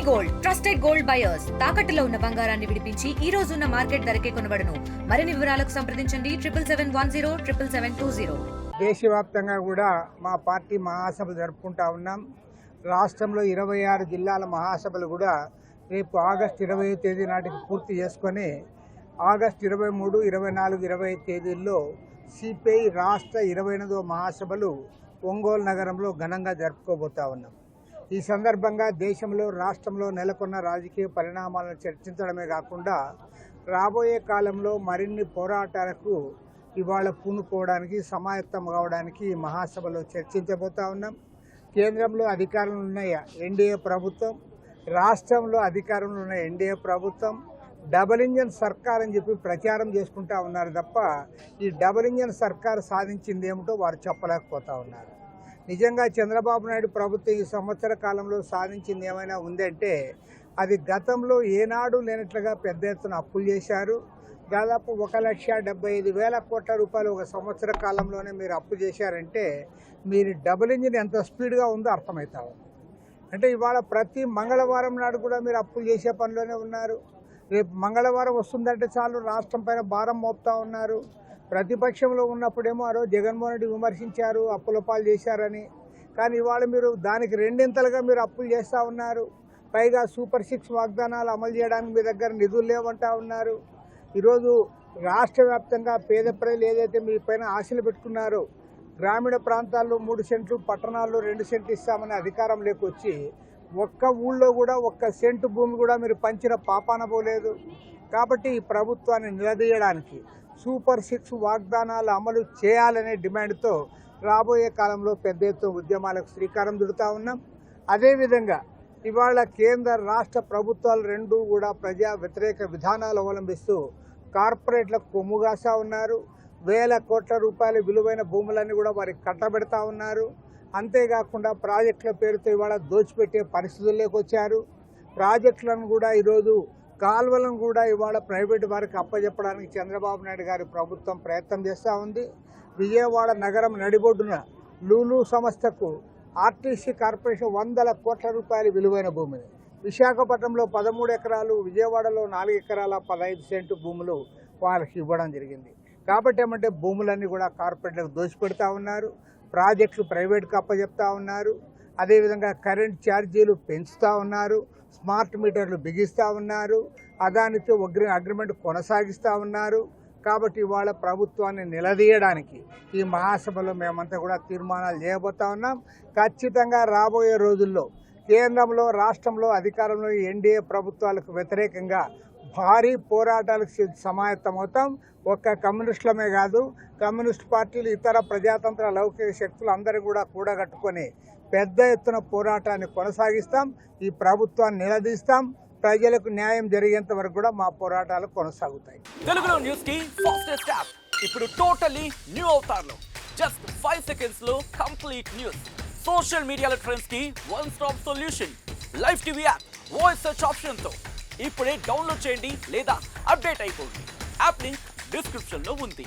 Gold trusted gold buyers తాకట్టులో ఉన్న బంగారాన్ని విడిపించి ఈ రోజు ఉన్న మార్కెట్ ధరకే కొనబడును. మరిన్ని వివరాలకు సంప్రదించండి 7771077720. దేశవ్యాప్తంగా కూడా మా పార్టీ మహాసభలు జరుపుకుంటా ఉన్నాం. రాష్ట్రంలో 26 జిల్లాల మహాసభలు కూడా రేపు ఆగస్టు 20 తేదీ నాటికి పూర్తి చేసుకొని ఆగస్టు 23, 24, 25 తేదీల్లో సిపిఐ రాష్ట్ర 28వ మహాసభలు ఒంగోలు నగరంలో ఘనంగా జరుపుకోబోతా ఉన్నాం. ఈ సందర్భంగా దేశంలో రాష్ట్రంలో నెలకొన్న రాజకీయ పరిణామాలను చర్చించడమే కాకుండా రాబోయే కాలంలో మరిన్ని పోరాటాలకు ఇవాళ పూనుకోవడానికి సమాయత్తం కావడానికి ఈ మహాసభలో చర్చించబోతా ఉన్నాం. కేంద్రంలో అధికారంలో ఉన్న ఎన్డీఏ ప్రభుత్వం, రాష్ట్రంలో అధికారంలో ఉన్న ఎన్డీఏ ప్రభుత్వం డబుల్ ఇంజన్ సర్కార్ అని చెప్పి ప్రచారం చేసుకుంటా ఉన్నారు తప్ప ఈ డబుల్ ఇంజన్ సర్కార్ సాధించింది ఏమిటో వారు చెప్పలేకపోతా ఉన్నారు. నిజంగా చంద్రబాబు నాయుడు ప్రభుత్వం ఈ సంవత్సర కాలంలో సాధించింది ఏమైనా ఉందంటే అది గతంలో ఏనాడు లేనట్లుగా పెద్ద ఎత్తున అప్పులు చేశారు. దాదాపు 1,75,000 కోట్ల రూపాయలు ఒక సంవత్సర కాలంలోనే మీరు అప్పు చేశారంటే మీరు డబుల్ ఇంజిన్ ఎంత స్పీడ్గా ఉందో అర్థమవుతా ఉంది. అంటే ఇవాళ ప్రతి మంగళవారం నాడు కూడా మీరు అప్పులు చేసే పనిలోనే ఉన్నారు. రేపు మంగళవారం వస్తుందంటే చాలు రాష్ట్రం పైన భారం మోపుతా ఉన్నారు. ప్రతిపక్షంలో ఉన్నప్పుడేమో ఆ రోజు జగన్మోహన్ రెడ్డి విమర్శించారు, అప్పుల పాలు చేశారని. కానీ ఇవాళ మీరు దానికి రెండింతలుగా మీరు అప్పులు చేస్తూ ఉన్నారు. పైగా సూపర్ 6 వాగ్దానాలు అమలు చేయడానికి మీ దగ్గర నిధులు లేవంటా ఉన్నారు. ఈరోజు రాష్ట్ర వ్యాప్తంగా పేద ప్రజలు ఏదైతే మీ పైన ఆశలు పెట్టుకున్నారో గ్రామీణ ప్రాంతాల్లో 3 సెంట్లు, పట్టణాల్లో 2 సెంట్లు ఇస్తామని అధికారం లేకొచ్చి ఒక్క ఊళ్ళో కూడా 1 సెంటు భూమి కూడా మీరు పంచిన పాపాన పోలేదు. కాబట్టి ఈ ప్రభుత్వాన్ని నిలదీయడానికి సూపర్ 6 వాగ్దానాలు అమలు చేయాలనే డిమాండ్తో రాబోయే కాలంలో పెద్ద ఎత్తున ఉద్యమాలకు శ్రీకారం చుడుతూ ఉన్నాం. అదేవిధంగా ఇవాళ కేంద్ర రాష్ట్ర ప్రభుత్వాలు రెండూ కూడా ప్రజా వ్యతిరేక విధానాలు అవలంబిస్తూ కార్పొరేట్లకు కొమ్ముగాసా ఉన్నారు. వేల కోట్ల రూపాయల విలువైన భూములన్నీ కూడా వారికి కట్టబెడతా ఉన్నారు. అంతేకాకుండా ప్రాజెక్టుల పేరుతో ఇవాళ దోచిపెట్టే పరిస్థితుల్లోకి వచ్చారు. ప్రాజెక్టులను కూడా ఈరోజు కాలువలను కూడా ఇవాళ ప్రైవేటు వారికి అప్పచెప్పడానికి చంద్రబాబు నాయుడు గారి ప్రభుత్వం ప్రయత్నం చేస్తూ ఉంది. విజయవాడ నగరం నడిబొడ్డున లూలు సంస్థకు ఆర్టీసీ కార్పొరేషన్ 100 కోట్ల రూపాయల విలువైన భూమిని, విశాఖపట్నంలో 13 ఎకరాలు, విజయవాడలో 4 ఎకరాల 15 సెంటు భూములు వాళ్ళకి ఇవ్వడం జరిగింది. కాబట్టి ఏమంటే భూములన్నీ కూడా కార్పొరేట్లకు దోచిపెడతా ఉన్నారు, ప్రాజెక్టులు ప్రైవేట్కి అప్పచెప్తా ఉన్నారు. అదేవిధంగా కరెంట్ ఛార్జీలు పెంచుతూ ఉన్నారు, స్మార్ట్ మీటర్లు బిగిస్తూ ఉన్నారు, అదానితో అగ్రిమెంట్ కొనసాగిస్తూ ఉన్నారు. కాబట్టి ఇవాళ ప్రభుత్వాన్ని నిలదీయడానికి ఈ మహాసభలో మేమంతా కూడా తీర్మానాలు చేయబోతా ఉన్నాం. ఖచ్చితంగా రాబోయే రోజుల్లో కేంద్రంలో, రాష్ట్రంలో అధికారంలో ఎన్డీఏ ప్రభుత్వాలకు వ్యతిరేకంగా భారీ పోరాటాలకు సమాయత్తమవుతాం. ఒక్క కమ్యూనిస్టులమే కాదు, కమ్యూనిస్ట్ పార్టీలు, ఇతర ప్రజాతంత్ర లౌకిక శక్తులు అందరూ కూడా కూడగట్టుకొని పెద్ద ఎత్తున పోరాటాన్ని కొనసాగిస్తాం. ఈ ప్రభుత్వాన్ని నిలదీస్తాం. ప్రజలకు న్యాయం జరిగేంత వరకు కూడా మా పోరాటాలు కొనసాగుతాయి. తెలుగులో న్యూస్ కి ఫాస్టెస్ట్ యాప్ ఇప్పుడు టోటల్లీ న్యూ అవతార్లో జస్ట్ 5 సెకండ్స్ లో కంప్లీట్ న్యూస్, సోషల్ మీడియాల ట్రెండ్స్ కి one stop solution, live TV app, voice search option తో ఇప్పుడే డౌన్లోడ్ చేయండి లేదా అప్డేట్ అయిపోండి. యాప్ లింక్ డిస్క్రిప్షన్ లో ఉంది.